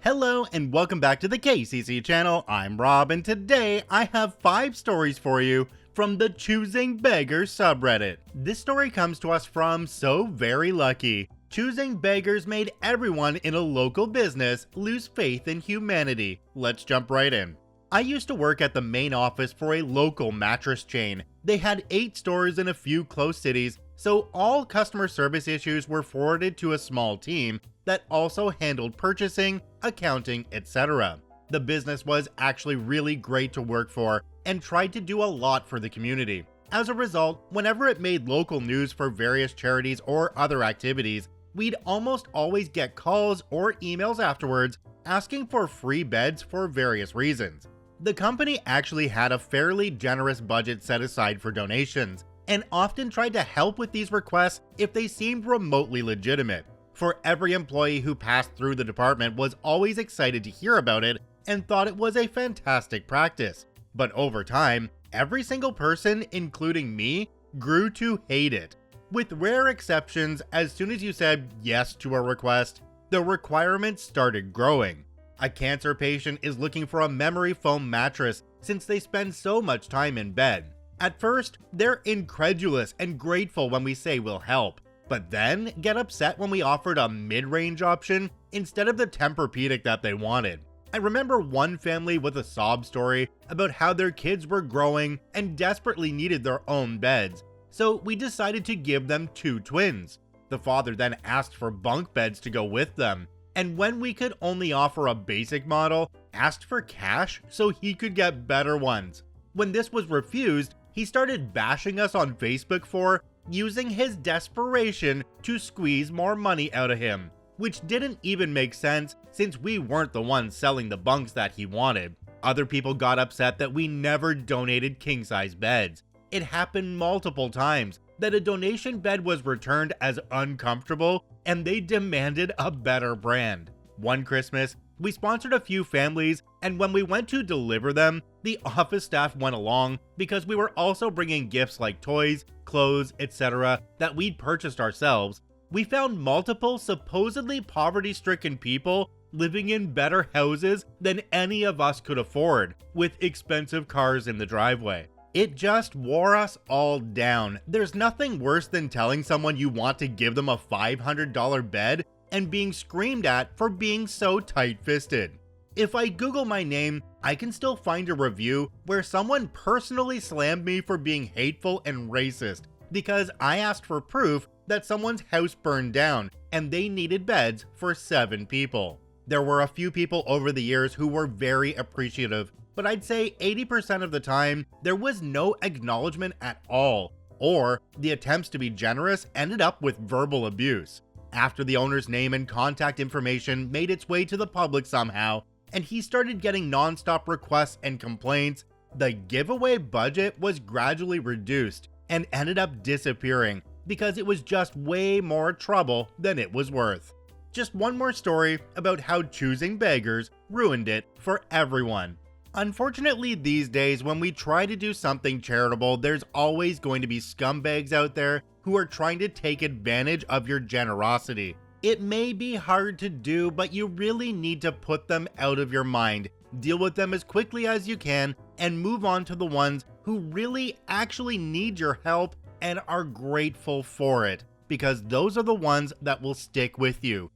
Hello and welcome back to the KCC channel. I'm Rob and today I have 5 stories for you from the ChoosingBeggars subreddit. This story comes to us from So Very Lucky. ChoosingBeggars made everyone in a local business lose faith in humanity. Let's jump right in. I used to work at the main office for a local mattress chain. They had 8 stores in a few close cities, so all customer service issues were forwarded to a small team that also handled purchasing, accounting, etc. The business was actually really great to work for and tried to do a lot for the community. As a result, whenever it made local news for various charities or other activities, we'd almost always get calls or emails afterwards asking for free beds for various reasons. The company actually had a fairly generous budget set aside for donations, and often tried to help with these requests if they seemed remotely legitimate. For every employee who passed through the department was always excited to hear about it and thought it was a fantastic practice. But over time, every single person, including me, grew to hate it. With rare exceptions, as soon as you said yes to a request, the requirements started growing. A cancer patient is looking for a memory foam mattress since they spend so much time in bed. At first, they're incredulous and grateful when we say we'll help, but then get upset when we offered a mid-range option instead of the Tempur-Pedic that they wanted. I remember one family with a sob story about how their kids were growing and desperately needed their own beds, so we decided to give them 2 twins. The father then asked for bunk beds to go with them, and when we could only offer a basic model, asked for cash so he could get better ones. When this was refused, he started bashing us on Facebook for using his desperation to squeeze more money out of him, which didn't even make sense since we weren't the ones selling the bunks that he wanted. Other people got upset that we never donated king-size beds. It happened multiple times that a donation bed was returned as uncomfortable and they demanded a better brand. One Christmas, we sponsored a few families, and when we went to deliver them, the office staff went along because we were also bringing gifts like toys, clothes, etc. that we'd purchased ourselves. We found multiple supposedly poverty-stricken people living in better houses than any of us could afford, with expensive cars in the driveway. It just wore us all down. There's nothing worse than telling someone you want to give them a $500 bed and being screamed at for being so tight-fisted. If I Google my name, I can still find a review where someone personally slammed me for being hateful and racist because I asked for proof that someone's house burned down and they needed beds for 7 people. There were a few people over the years who were very appreciative, but I'd say 80% of the time, there was no acknowledgement at all, or the attempts to be generous ended up with verbal abuse. After the owner's name and contact information made its way to the public somehow, and he started getting non-stop requests and complaints, the giveaway budget was gradually reduced and ended up disappearing because it was just way more trouble than it was worth. Just one more story about how ChoosingBeggars ruined it for everyone. Unfortunately, these days, when we try to do something charitable, there's always going to be scumbags out there who are trying to take advantage of your generosity. It may be hard to do, but you really need to put them out of your mind, deal with them as quickly as you can, and move on to the ones who really actually need your help and are grateful for it, because those are the ones that will stick with you.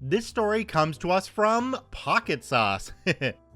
This story comes to us from Pocket Sauce.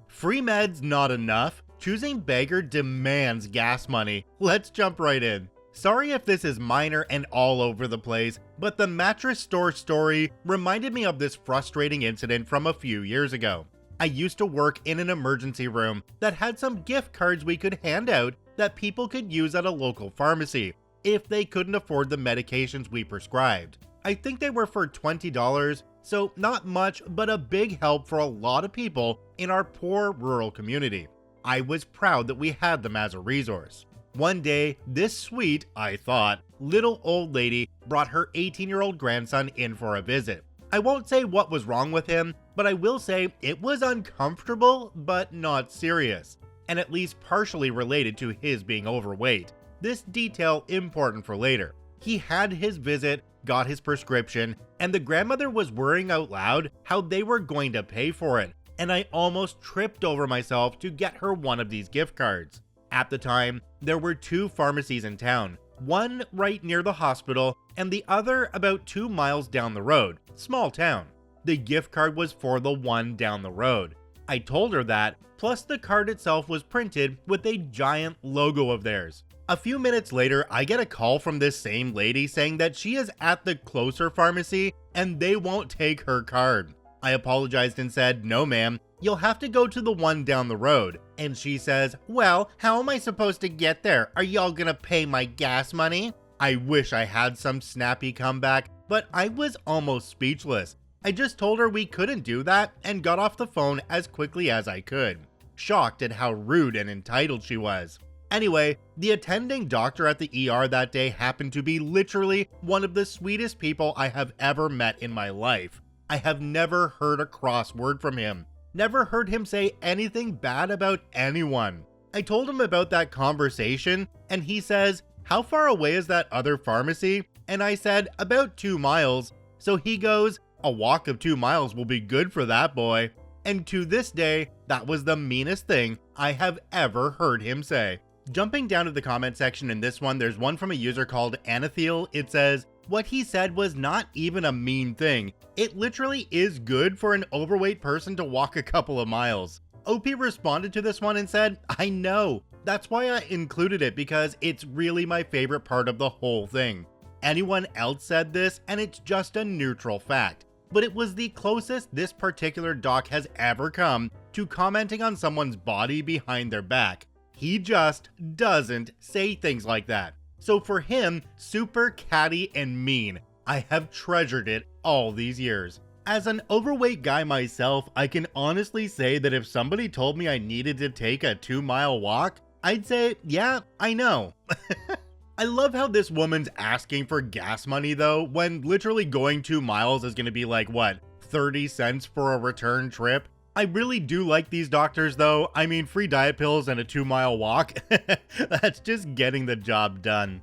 Free meds not enough. ChoosingBeggar demands gas money. Let's jump right in. Sorry if this is minor and all over the place, but the mattress store story reminded me of this frustrating incident from a few years ago. I used to work in an emergency room that had some gift cards we could hand out that people could use at a local pharmacy if they couldn't afford the medications we prescribed. I think they were for $20, so not much, but a big help for a lot of people in our poor rural community. I was proud that we had them as a resource. One day, this sweet, I thought, little old lady brought her 18-year-old grandson in for a visit. I won't say what was wrong with him, but I will say it was uncomfortable, but not serious, and at least partially related to his being overweight. This detail important for later. He had his visit, got his prescription, and the grandmother was worrying out loud how they were going to pay for it, and I almost tripped over myself to get her one of these gift cards. At the time, there were 2 pharmacies in town, one right near the hospital and the other about 2 miles down the road, small town. The gift card was for the one down the road. I told her that, plus the card itself was printed with a giant logo of theirs. A few minutes later, I get a call from this same lady saying that she is at the closer pharmacy and they won't take her card. I apologized and said, "No ma'am, you'll have to go to the one down the road." And she says, "Well, how am I supposed to get there? Are y'all gonna pay my gas money?" I wish I had some snappy comeback, but I was almost speechless. I just told her we couldn't do that and got off the phone as quickly as I could, shocked at how rude and entitled she was. Anyway, the attending doctor at the ER that day happened to be literally one of the sweetest people I have ever met in my life. I have never heard a cross word from him, never heard him say anything bad about anyone. I told him about that conversation and he says, "How far away is that other pharmacy?" And I said, "About 2 miles. So he goes, "A walk of 2 miles will be good for that boy." And to this day, that was the meanest thing I have ever heard him say. Jumping down to the comment section in this one, there's one from a user called Anathiel. It says, "What he said was not even a mean thing. It literally is good for an overweight person to walk a couple of miles." OP responded to this one and said, "I know. That's why I included it, because it's really my favorite part of the whole thing. Anyone else said this and it's just a neutral fact. But it was the closest this particular doc has ever come to commenting on someone's body behind their back. He just doesn't say things like that. So for him, super catty and mean. I have treasured it all these years. As an overweight guy myself, I can honestly say that if somebody told me I needed to take a 2-mile walk, I'd say, yeah, I know." I love how this woman's asking for gas money though, when literally going 2 miles is gonna be like, what, 30 cents for a return trip? I really do like these doctors though. I mean, free diet pills and a 2-mile walk. That's just getting the job done.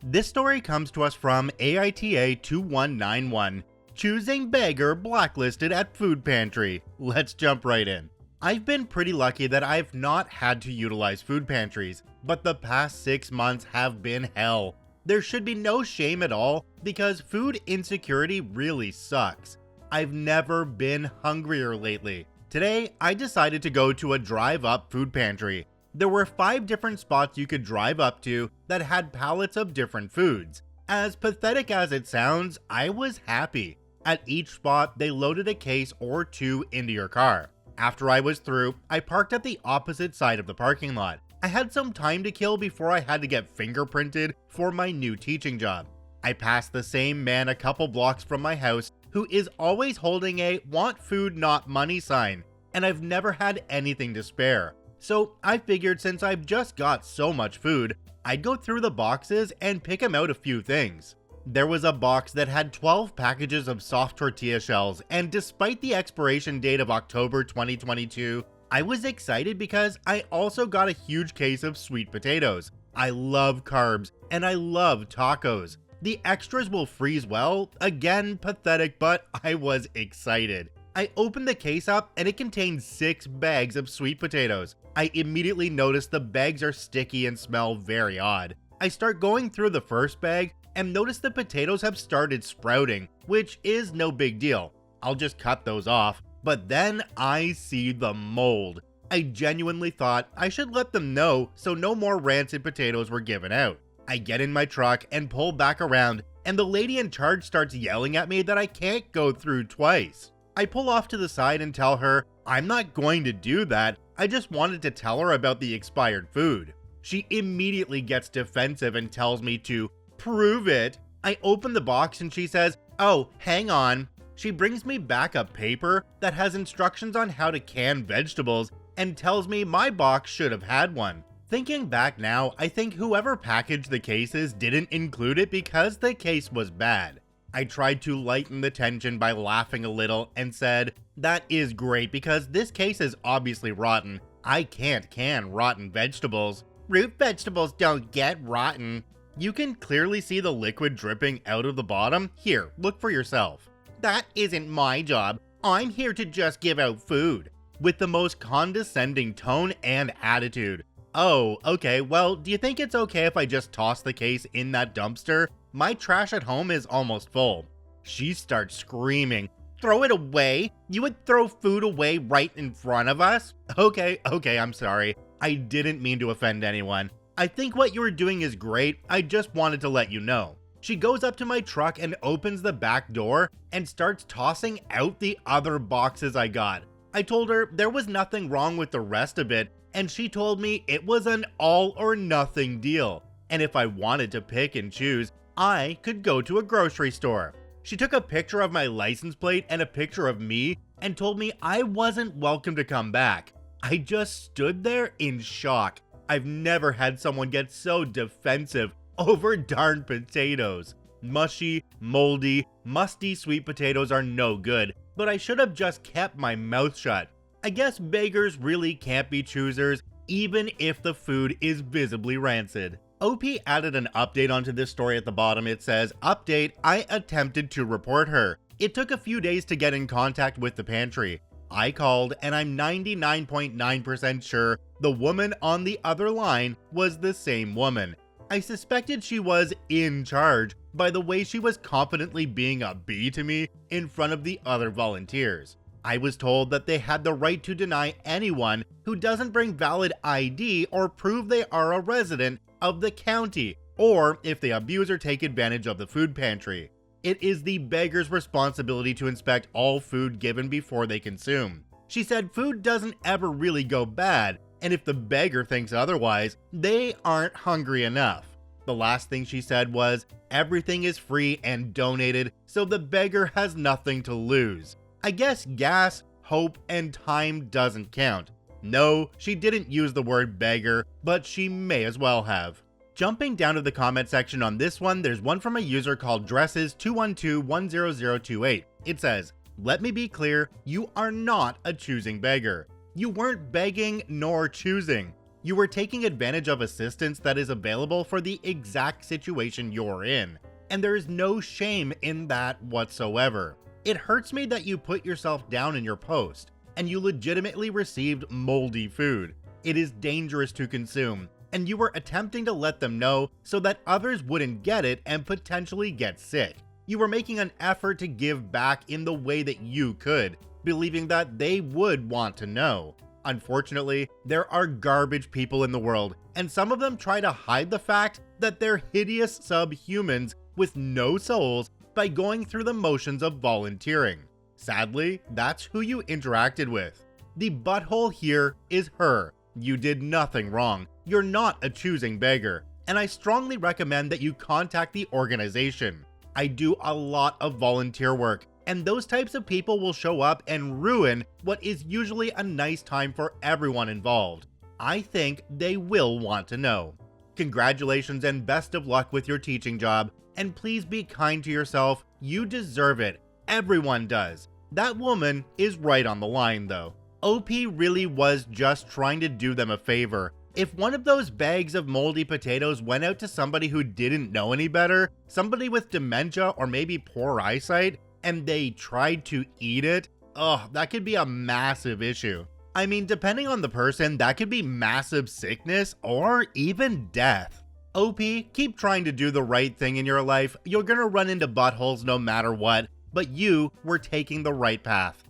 This story comes to us from AITA 2191. Choosing beggar blacklisted at food pantry. Let's jump right in. I've been pretty lucky that I've not had to utilize food pantries, but the past 6 months have been hell. There should be no shame at all because food insecurity really sucks. I've never been hungrier lately. Today, I decided to go to a drive-up food pantry. There were 5 different spots you could drive up to that had pallets of different foods. As pathetic as it sounds, I was happy. At each spot, they loaded a case or 2 into your car. After I was through, I parked at the opposite side of the parking lot. I had some time to kill before I had to get fingerprinted for my new teaching job. I passed the same man a couple blocks from my house who is always holding a "want food not money" sign, and I've never had anything to spare. So I figured since I've just got so much food, I'd go through the boxes and pick him out a few things. There was a box that had 12 packages of soft tortilla shells, and despite the expiration date of October 2022, I was excited because I also got a huge case of sweet potatoes. I love carbs, and I love tacos. The extras will freeze well. Again, pathetic, but I was excited. I opened the case up and it contained 6 bags of sweet potatoes. I immediately noticed the bags are sticky and smell very odd. I start going through the first bag and notice the potatoes have started sprouting, which is no big deal. I'll just cut those off. But then I see the mold. I genuinely thought I should let them know so no more rancid potatoes were given out. I get in my truck and pull back around, and the lady in charge starts yelling at me that I can't go through twice. I pull off to the side and tell her I'm not going to do that. I just wanted to tell her about the expired food. She immediately gets defensive and tells me to prove it. I open the box and she says, "Oh, hang on." She brings me back a paper that has instructions on how to can vegetables and tells me my box should have had one. Thinking back now, I think whoever packaged the cases didn't include it because the case was bad. I tried to lighten the tension by laughing a little and said, "That is great because this case is obviously rotten. I can't can rotten vegetables. Root vegetables don't get rotten." You can clearly see the liquid dripping out of the bottom. Here, look for yourself. That isn't my job. I'm here to just give out food. With the most condescending tone and attitude. Oh, okay, well, do you think it's okay if I just toss the case in that dumpster? My trash at home is almost full. She starts screaming. Throw it away? You would throw food away right in front of us? Okay, I'm sorry. I didn't mean to offend anyone. I think what you were doing is great. I just wanted to let you know. She goes up to my truck and opens the back door and starts tossing out the other boxes I got. I told her there was nothing wrong with the rest of it, and she told me it was an all or nothing deal. And if I wanted to pick and choose, I could go to a grocery store. She took a picture of my license plate and a picture of me and told me I wasn't welcome to come back. I just stood there in shock. I've never had someone get so defensive over darn potatoes. Mushy, moldy, musty sweet potatoes are no good, but I should have just kept my mouth shut. I guess beggars really can't be choosers, even if the food is visibly rancid. OP added an update onto this story at the bottom. It says, "Update, I attempted to report her. It took a few days to get in contact with the pantry. I called and I'm 99.9% sure the woman on the other line was the same woman. I suspected she was in charge by the way she was confidently being a bee to me in front of the other volunteers. I was told that they had the right to deny anyone who doesn't bring valid ID or prove they are a resident of the county, or if they abuse or take advantage of the food pantry. It is the beggar's responsibility to inspect all food given before they consume. She said food doesn't ever really go bad, and if the beggar thinks otherwise, they aren't hungry enough." The last thing she said was, "Everything is free and donated, so the beggar has nothing to lose. I guess gas, hope, and time doesn't count." No, she didn't use the word beggar, but she may as well have. Jumping down to the comment section on this one, there's one from a user called Dresses212-10028. It says, "Let me be clear, you are not a choosing beggar. You weren't begging nor choosing. You were taking advantage of assistance that is available for the exact situation you're in. And there is no shame in that whatsoever. It hurts me that you put yourself down in your post, and you legitimately received moldy food. It is dangerous to consume, and you were attempting to let them know so that others wouldn't get it and potentially get sick. You were making an effort to give back in the way that you could, believing that they would want to know. Unfortunately, there are garbage people in the world, and some of them try to hide the fact that they're hideous subhumans with no souls by going through the motions of volunteering. Sadly, that's who you interacted with. The butthole here is her. You did nothing wrong. You're not a choosing beggar, and I strongly recommend that you contact the organization. I do a lot of volunteer work, and those types of people will show up and ruin what is usually a nice time for everyone involved. I think they will want to know. Congratulations and best of luck with your teaching job, and please be kind to yourself. You deserve it. Everyone does. That woman is right on the line though. OP really was just trying to do them a favor. If one of those bags of moldy potatoes went out to somebody who didn't know any better, somebody with dementia or maybe poor eyesight, and they tried to eat it, that could be a massive issue. I mean, depending on the person, that could be massive sickness or even death. OP, keep trying to do the right thing in your life. You're gonna run into buttholes no matter what, but you were taking the right path.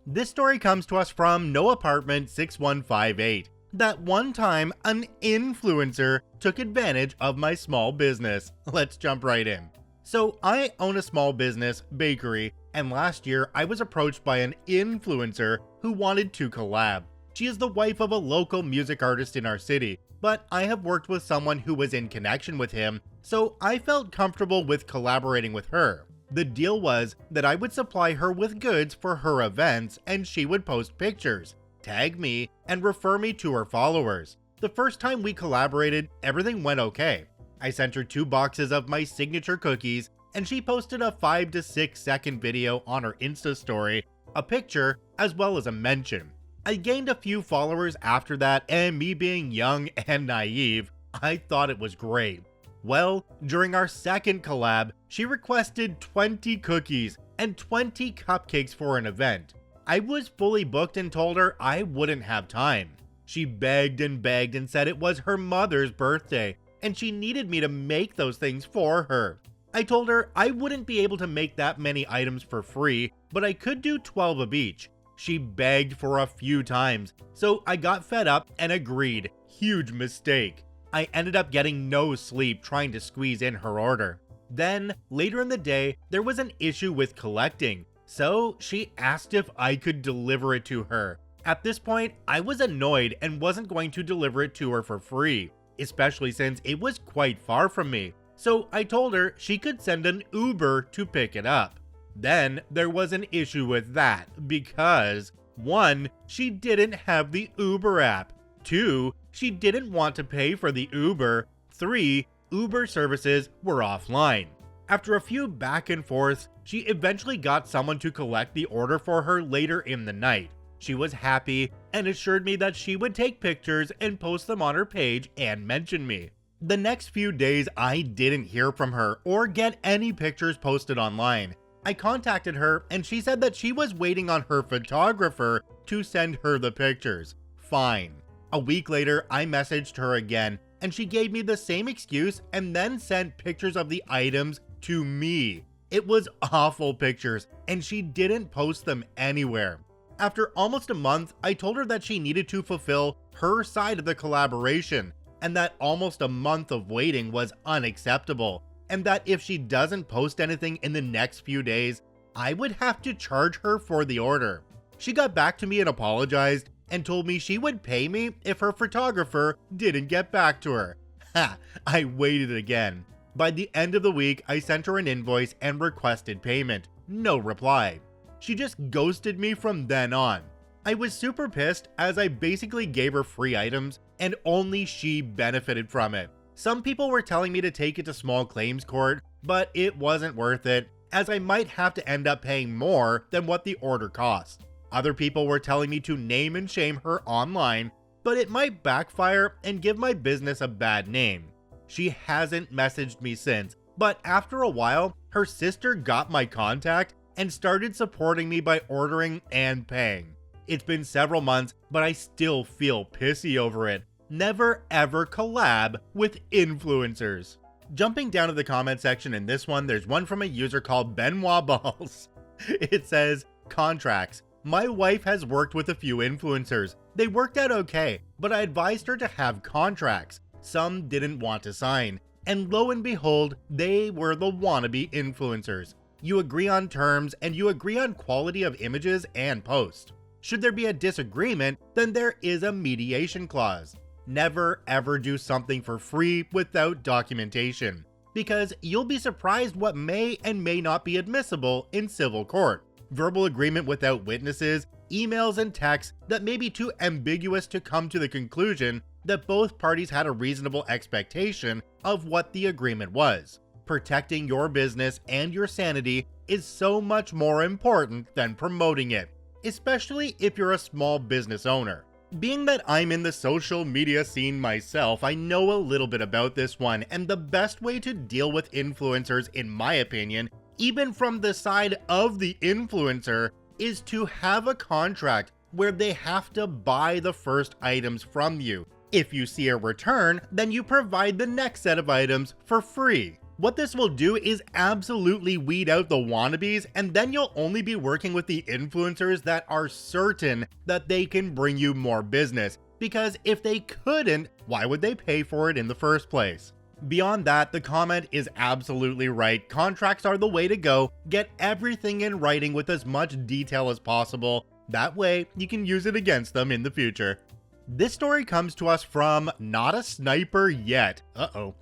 This story comes to us from No Apartment 6158. That one time, an influencer took advantage of my small business. Let's jump right in. So I own a small business, bakery, and last year I was approached by an influencer who wanted to collab. She is the wife of a local music artist in our city, but I have worked with someone who was in connection with him, so I felt comfortable with collaborating with her. The deal was that I would supply her with goods for her events and she would post pictures, tag me, and refer me to her followers. The first time we collaborated, everything went okay. I sent her 2 boxes of my signature cookies, and she posted a 5 to 6 second video on her Insta story, a picture, as well as a mention. I gained a few followers after that, and me being young and naive, I thought it was great. Well, during our second collab, she requested 20 cookies and 20 cupcakes for an event. I was fully booked and told her I wouldn't have time. She begged and said it was her mother's birthday and she needed me to make those things for her. I told her I wouldn't be able to make that many items for free, but I could do 12 of each. She begged for a few times, so I got fed up and agreed. Huge mistake. I ended up getting no sleep trying to squeeze in her order. Then, later in the day, there was an issue with collecting, so she asked if I could deliver it to her. At this point, I was annoyed and wasn't going to deliver it to her for free, especially since it was quite far from me. So I told her she could send an Uber to pick it up. Then there was an issue with that because 1. She didn't have the Uber app. 2. She didn't want to pay for the Uber. 3. Uber services were offline. After a few back and forths, she eventually got someone to collect the order for her later in the night. She was happy and assured me that she would take pictures and post them on her page and mention me. The next few days, I didn't hear from her or get any pictures posted online. I contacted her and she said that she was waiting on her photographer to send her the pictures. Fine. A week later, I messaged her again and she gave me the same excuse and then sent pictures of the items to me. It was awful pictures and she didn't post them anywhere. After almost a month, I told her that she needed to fulfill her side of the collaboration and that almost a month of waiting was unacceptable, and that if she doesn't post anything in the next few days, I would have to charge her for the order. She got back to me and apologized and told me she would pay me if her photographer didn't get back to her. Ha! I waited again. By the end of the week, I sent her an invoice and requested payment. No reply. She just ghosted me from then on. I was super pissed as I basically gave her free items and only she benefited from it. Some people were telling me to take it to small claims court, but it wasn't worth it as I might have to end up paying more than what the order cost. Other people were telling me to name and shame her online, but it might backfire and give my business a bad name. She hasn't messaged me since, but after a while, her sister got my contact and started supporting me by ordering and paying. It's been several months, but I still feel pissy over it. Never ever collab with influencers. Jumping down to the comment section in this one, there's one from a user called Benoit Balls. It says, contracts. My wife has worked with a few influencers. They worked out okay, but I advised her to have contracts. Some didn't want to sign. And lo and behold, they were the wannabe influencers. You agree on terms and you agree on quality of images and post. Should there be a disagreement, then there is a mediation clause. Never ever do something for free without documentation, because you'll be surprised what may and may not be admissible in civil court. Verbal agreement without witnesses, emails and texts that may be too ambiguous to come to the conclusion that both parties had a reasonable expectation of what the agreement was. Protecting your business and your sanity is so much more important than promoting it, especially if you're a small business owner. Being that I'm in the social media scene myself, I know a little bit about this one, and the best way to deal with influencers, in my opinion, even from the side of the influencer, is to have a contract where they have to buy the first items from you. If you see a return, then you provide the next set of items for free. What this will do is absolutely weed out the wannabes, and then you'll only be working with the influencers that are certain that they can bring you more business, because if they couldn't, why would they pay for it in the first place? Beyond that, the comment is absolutely right. Contracts are the way to go. Get everything in writing with as much detail as possible. That way, you can use it against them in the future. This story comes to us from Not a Sniper Yet. Uh-oh.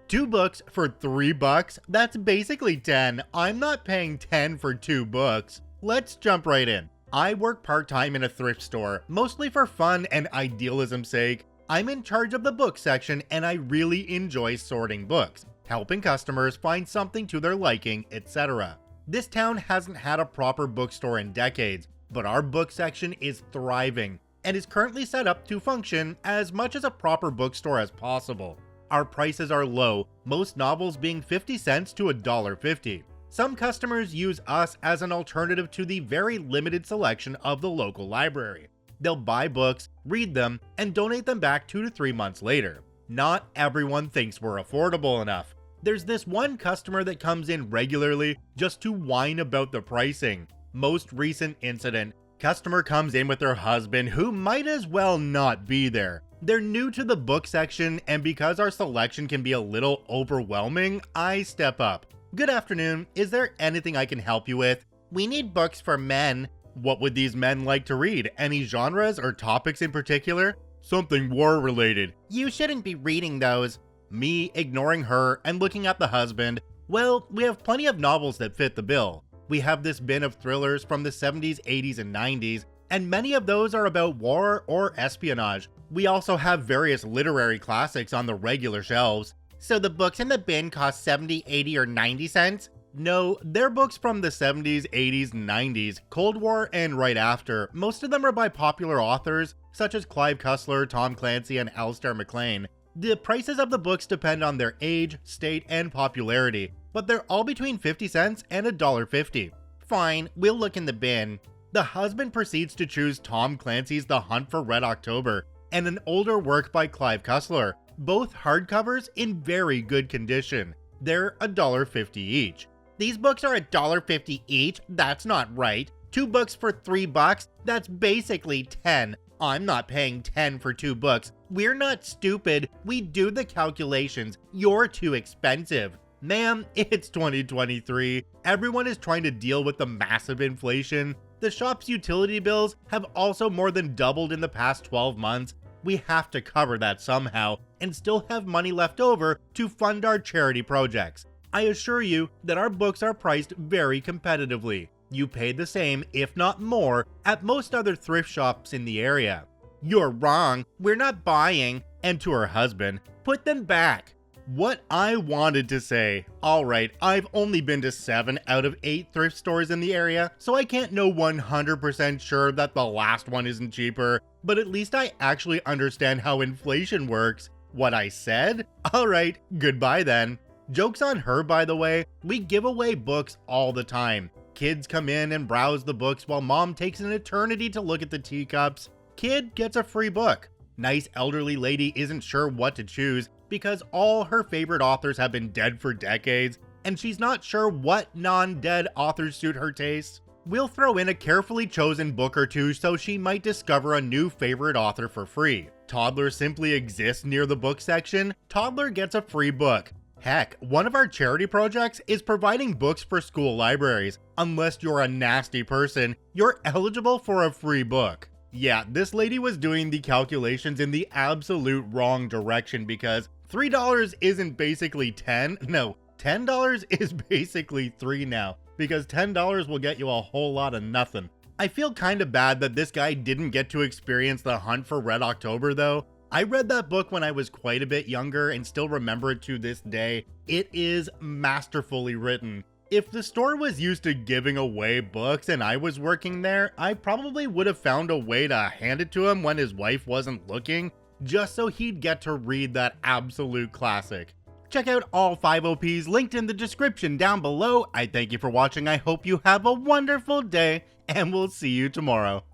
2 books for $3? That's basically 10. I'm not paying 10 for 2 books. Let's jump right in. I work part-time in a thrift store, mostly for fun and idealism's sake. I'm in charge of the book section and I really enjoy sorting books, helping customers find something to their liking, etc. This town hasn't had a proper bookstore in decades, but our book section is thriving and is currently set up to function as much as a proper bookstore as possible. our prices are low, most novels being 50 cents to $1.50. Some customers use us as an alternative to the very limited selection of the local library. They'll buy books, read them, and donate them back 2 to 3 months later. Not everyone thinks we're affordable enough. There's this one customer that comes in regularly just to whine about the pricing. Most recent incident, customer comes in with their husband who might as well not be there. They're new to the book section, and because our selection can be a little overwhelming, I step up. Good afternoon, is there anything I can help you with? We need books for men. What would these men like to read? Any genres or topics in particular? Something war related. You shouldn't be reading those. Me ignoring her and looking at the husband. Well, we have plenty of novels that fit the bill. We have this bin of thrillers from the 70s, 80s, and 90s, and many of those are about war or espionage. We also have various literary classics on the regular shelves. So the books in the bin cost 70, 80, or 90 cents? No, they're books from the 70s, 80s, and 90s, Cold War, and right after. Most of them are by popular authors, such as Clive Cussler, Tom Clancy, and Alistair MacLean. The prices of the books depend on their age, state, and popularity, but they're all between 50 cents and $1.50. Fine, we'll look in the bin. The husband proceeds to choose Tom Clancy's The Hunt for Red October and an older work by Clive Cussler, both hardcovers in very good condition. They're $1.50 each. These books are $1.50 each? That's not right. 2 books for $3? That's basically 10. I'm not paying 10 for 2 books. We're not stupid. We do the calculations. You're too expensive. Ma'am, it's 2023. Everyone is trying to deal with the massive inflation. The shop's utility bills have also more than doubled in the past 12 months. We have to cover that somehow and still have money left over to fund our charity projects. I assure you that our books are priced very competitively. You pay the same, if not more, at most other thrift shops in the area. You're wrong, we're not buying. And to her husband, put them back. What I wanted to say. Alright, I've only been to 7 out of 8 thrift stores in the area, so I can't know 100% sure that the last one isn't cheaper, but at least I actually understand how inflation works. What I said? Alright, goodbye then. Joke's on her, by the way. We give away books all the time. Kids come in and browse the books while mom takes an eternity to look at the teacups. Kid gets a free book. Nice elderly lady isn't sure what to choose because all her favorite authors have been dead for decades, and she's not sure what non-dead authors suit her taste. We'll throw in a carefully chosen book or two so she might discover a new favorite author for free. Toddler simply exists near the book section. Toddler gets a free book. Heck, one of our charity projects is providing books for school libraries. Unless you're a nasty person, you're eligible for a free book. Yeah, this lady was doing the calculations in the absolute wrong direction because $3 isn't basically 10. No, $10 is basically 3 now because $10 will get you a whole lot of nothing. I feel kinda bad that this guy didn't get to experience The Hunt for Red October though. I read that book when I was quite a bit younger and still remember it to this day. It is masterfully written. If the store was used to giving away books and I was working there, I probably would have found a way to hand it to him when his wife wasn't looking, just so he'd get to read that absolute classic. Check out all 5 OPs linked in the description down below. I thank you for watching. I hope you have a wonderful day, and we'll see you tomorrow.